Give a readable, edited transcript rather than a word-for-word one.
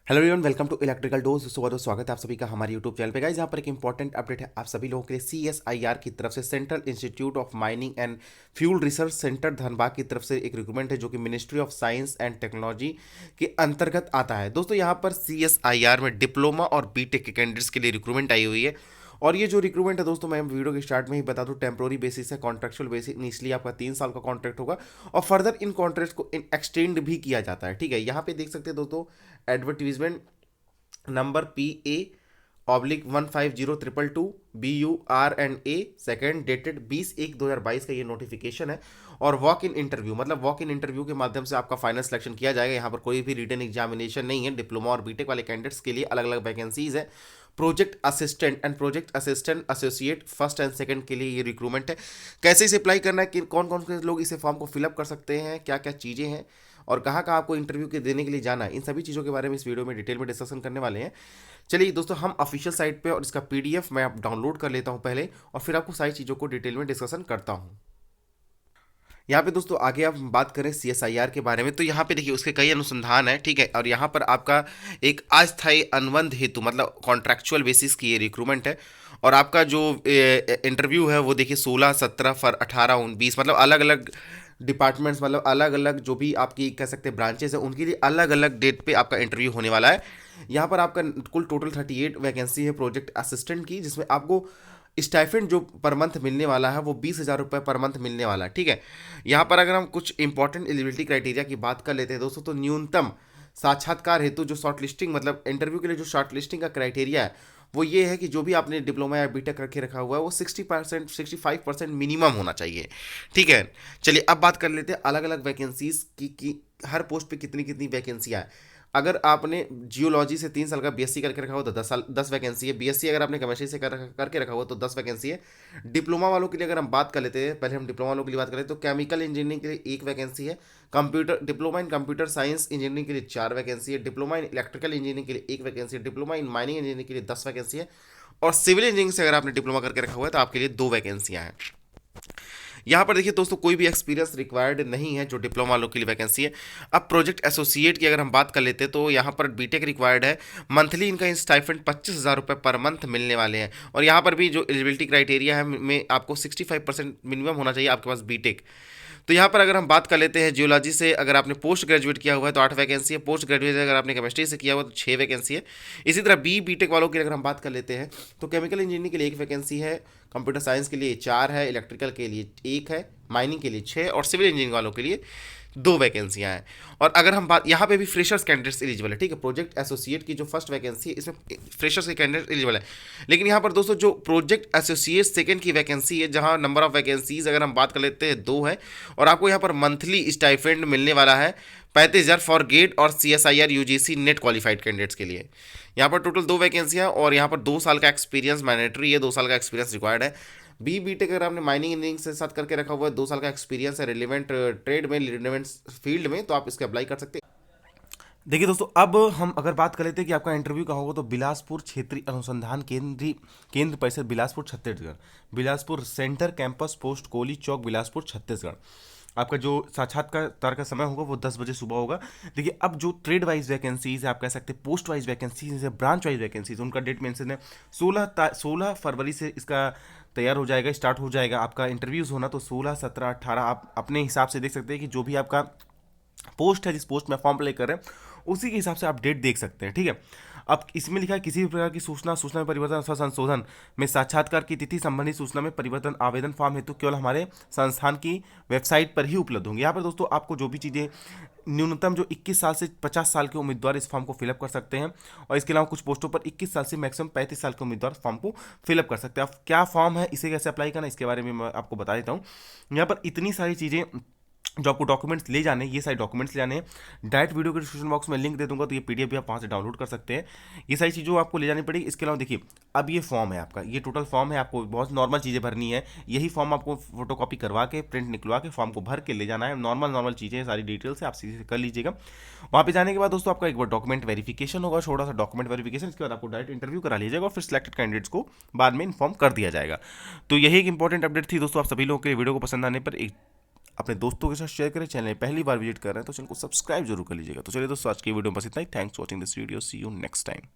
Hello everyone, welcome to electrical dose. सुबह दोस्त, स्वागत है आप सभी का हमारे यूट्यूब चैनल पे। गाइस, यहाँ पर एक इंपॉर्टेंट अपडेट है आप सभी लोगों के लिए। CSIR की तरफ से, central institute of mining and fuel research centre Dhanbad की तरफ से एक रिक्रूटमेंट है जो कि ministry of science and technology के अंतर्गत आता है। दोस्तों, यहाँ पर CSIR में डिप्लोमा और बीटेक के कैंडिडेट्स के लिए रिक्रूटमेंट आई हुई है। और ये जो रिक्रूटमेंट है दोस्तों, मैं वीडियो के स्टार्ट में ही बता दूं, टेम्प्रोरी बेसिस है, कॉन्ट्रेक्चुअल बेसिस। इनिशियली आपका 3 साल का कॉन्ट्रैक्ट होगा और फर्दर इन कॉन्ट्रैक्ट को एक्सटेंड भी किया जाता है। ठीक है, यहाँ पे देख सकते हैं दोस्तों, advertisement number PA/150222 BUR&A second dated 20/1/2022 का ये नोटिफिकेशन है। और वॉक इन इंटरव्यू, मतलब वॉक इन इंटरव्यू के माध्यम से आपका फाइनल सिलेक्शन किया जाएगा। यहाँ पर कोई भी रिटन एग्जामिनेशन नहीं है। डिप्लोमा और बीटेक वाले कैंडिडेट्स के लिए अलग अलग वैकेंसीज है। Project assistant and project assistant associate first and second के लिए ये रिक्रूटमेंट है। कैसे इसे अप्लाई करना है, कि कौन कौन से लोग इसे फॉर्म को फिलअप कर सकते हैं, क्या क्या चीज़ें हैं और कहाँ कहाँ आपको इंटरव्यू के देने के लिए जाना है, इन सभी चीज़ों के बारे में इस वीडियो में डिटेल में डिस्कशन करने वाले हैं। चलिए दोस्तों, हम ऑफिशियल साइट पे और इसका PDF मैं आप डाउनलोड कर लेता हूँ पहले, और फिर आपको सारी चीज़ों को डिटेल में डिस्कशन करता हूँ। यहाँ पे दोस्तों आगे आप बात करें CSIR के बारे में, तो यहाँ पे देखिए उसके कई अनुसंधान है। ठीक है, और यहाँ पर आपका एक अस्थायी अनुबंध हेतु, मतलब कॉन्ट्रैक्चुअल बेसिस की ये रिक्रूटमेंट है। और आपका जो इंटरव्यू है वो देखिए 16, 17, 18, 19, मतलब अलग अलग डिपार्टमेंट्स, मतलब अलग अलग जो भी आपकी कह सकते हैं ब्रांचेस हैं, उनके लिए अलग अलग डेट पे आपका इंटरव्यू होने वाला है। यहाँ पर आपका कुल टोटल 38 वैकेंसी है प्रोजेक्ट असिस्टेंट की, जिसमें आपको स्टाइफेंड जो पर मंथ मिलने वाला है वो 20,000 रुपये पर मंथ मिलने वाला है। ठीक है, यहाँ पर अगर हम कुछ इंपॉर्टेंट एलिजिबिलिटी क्राइटेरिया की बात कर लेते हैं दोस्तों, तो न्यूनतम साक्षात्कार हेतु जो शॉर्ट लिस्टिंग, मतलब इंटरव्यू के लिए जो शॉर्ट लिस्टिंग का क्राइटेरिया है वो ये है कि जो भी आपने डिप्लोमा या बीटेक करके रखा हुआ है वो 60%, 65% मिनिमम होना चाहिए। ठीक है, चलिए अब बात कर लेते हैं अलग अलग वैकेंसीज की हर पोस्ट पे कितनी कितनी वैकेंसियाँ हैं। अगर आपने जियोलॉजी से 3 साल का BSc करके रखा हुआ तो 10 साल 10 वैकेंसी है। BSc अगर आपने केमिस्ट्री से करके रखा हुआ तो 10 वैकेंसी है। डिप्लोमा वालों के लिए अगर हम बात कर लेते हैं, पहले हम डिप्लोमा वालों के लिए बात करें तो केमिकल इंजीनियरिंग के लिए 1 वैकेंसी है। Computer diploma in computer science engineering के लिए 4 वैकेंसी है। डिप्लोमा इन इलेक्ट्रिकल इंजीनियरिंग के लिए 1 वैकेंसी है। डिप्लोमा इन माइनिंग इंजीनियरिंग के लिए 10 वैकेंसी है। और सिविल इंजीनियरिंग से अगर आपने डिप्लोमा करके रखा हुआ है तो आपके लिए 2 वैकेंसियां हैं। यहाँ पर देखिए दोस्तों, कोई भी एक्सपीरियंस रिक्वायर्ड नहीं है जो डिप्लोमा वालों के लिए वैकेंसी है। अब प्रोजेक्ट एसोसिएट की अगर हम बात कर लेते हैं तो यहाँ पर बीटेक रिक्वायर्ड है। मंथली इनका स्टाइफेंड 25,000 रुपये पर मंथ मिलने वाले हैं। और यहाँ पर भी जो एलिजिबिलिटी क्राइटेरिया है में आपको 65% मिनिमम होना चाहिए आपके पास बीटेक। तो यहाँ पर अगर हम बात कर लेते हैं जियोलॉजी से, अगर आपने पोस्ट ग्रेजुएट किया हुआ है तो 8 वैकेंसी है। पोस्ट ग्रेजुएट अगर आपने केमिस्ट्री से किया हुआ तो 6 वैकेंसी है। इसी तरह बीटेक वालों की अगर हम बात कर लेते हैं तो केमिकल इंजीनियरिंग के लिए 1 वैकेंसी है। कंप्यूटर साइंस के लिए 4 है। इलेक्ट्रिकल के लिए 1 है। माइनिंग के लिए 6 और सिविल इंजीनियरिंग वालों के लिए 2 वैकेंसियां हैं। और अगर हम बात, यहाँ पे भी फ्रेशर्स कैंडिडेट्स एलिजिबल है। ठीक है, प्रोजेक्ट एसोसिएट की जो फर्स्ट वैकेंसी है इसमें फ्रेशर्स के कैंडिडेट एलिजिबल है। लेकिन यहाँ पर दोस्तों जो प्रोजेक्ट एसोसिएट सेकंड की वैकेंसी है, जहाँ नंबर ऑफ वैकेंसीज अगर हम बात कर लेते हैं 2 है। और आपको यहाँ पर मंथली स्टाइफेंड मिलने वाला है 35,000 फॉर गेट और CSIR UGC net qualified candidates के लिए। यहाँ पर टोटल 2 वैकेंसियाँ और यहाँ पर 2 साल का एक्सपीरियंस मैंडेटरी है। 2 साल का एक्सपीरियंस रिक्वायर्ड है। बीटेक अगर आपने माइनिंग इंजीनियरिंग से साथ करके रखा हुआ है, 2 साल का एक्सपीरियंस है रिलेवेंट ट्रेड में, रिलेवेंट फील्ड में, तो आप इसके अप्लाई कर सकते हैं। देखिए दोस्तों, अब हम अगर बात कर लेते हैं कि आपका इंटरव्यू कहाँ होगा, तो बिलासपुर क्षेत्रीय अनुसंधान केंद्र परिसर, Bilaspur Chhattisgarh. Bilaspur centre campus post कोली चौक, बिलासपुर छत्तीसगढ़। आपका जो साक्षात्कार का समय होगा वो 10 बजे सुबह होगा। देखिए, अब जो ट्रेड वाइज वैकेंसीज है, आप कह सकते हैं पोस्ट वाइज वैकेंसीज है, ब्रांच वाइज वैकेंसीज, उनका डेट मेंशन है 16 फरवरी से इसका तैयार हो जाएगा, स्टार्ट हो जाएगा आपका इंटरव्यूज़ होना। तो 16, 17, 18 आप अपने हिसाब से देख सकते हैं कि जो भी आपका पोस्ट है, जिस पोस्ट में फॉर्म अप्लाई कर रहे हैं उसी के हिसाब से आप डेट देख सकते हैं। ठीक है, अब इसमें लिखा है किसी भी प्रकार की सूचना में परिवर्तन अथवा संशोधन में साक्षात्कार की तिथि संबंधी सूचना में परिवर्तन आवेदन फॉर्म हेतु केवल हमारे संस्थान की वेबसाइट पर ही उपलब्ध होंगे। यहाँ पर दोस्तों आपको जो भी चीज़ें, न्यूनतम जो 21 साल से 50 साल के उम्मीदवार इस फॉर्म को फिलअप कर सकते हैं। और इसके अलावा कुछ पोस्टों पर 21 साल से मैक्सिमम 35 साल के उम्मीदवार फॉर्म को फिलअप कर सकते हैं। अब क्या फॉर्म है, इसे कैसे अप्लाई करना, इसके बारे में मैं आपको बता देता हूँ। यहाँ पर इतनी सारी चीज़ें जो आपको डॉक्यूमेंट्स ले जाने, ये सारे डॉक्यूमेंट्स ले जाने हैं। डायरेक्ट वीडियो के डिस्क्रिप्शन बॉक्स में लिंक दे दूंगा, तो ये PDF भी आप वहाँ से डाउनलोड कर सकते हैं। ये सारी चीज़ों आपको ले जानी पड़ेगी। इसके अलावा देखिए, अब ये फॉर्म है आपका, ये टोटल फॉर्म है, आपको बहुत नॉर्मल चीज़ें भरनी है। यही फॉर्म आपको फोटोकॉपी करवा के, प्रिंट निकलवा के फॉर्म को भर के ले जाना है। नॉर्मल चीज़ें, सारी डिटेल्स है, आप सीधे कर लीजिएगा। वहाँ पे जाने के बाद दोस्तों आपका एक बार डॉक्यूमेंट वेरिफिकेशन होगा, छोटा सा डॉक्यूमेंट वेरिफिकेशन। इसके बाद आपको डायरेक्ट इंटरव्यू करा लीजिएगा और फिर सिलेक्टेड कैंडिडेट्स को बाद में इन्फॉर्म कर दिया जाएगा। तो यही एक इंपॉर्टेंट अपडेट थी दोस्तों आप सभी लोगों के। वीडियो को पसंद आने पर एक अपने दोस्तों के साथ शेयर करें। चैनल पहली बार विजिट कर रहे हैं तो चैनल को सब्सक्राइब जरूर कर लीजिएगा। तो चलिए दोस्तों, आज की वीडियो में बस इतना ही। Thanks for watching this video, see you next time.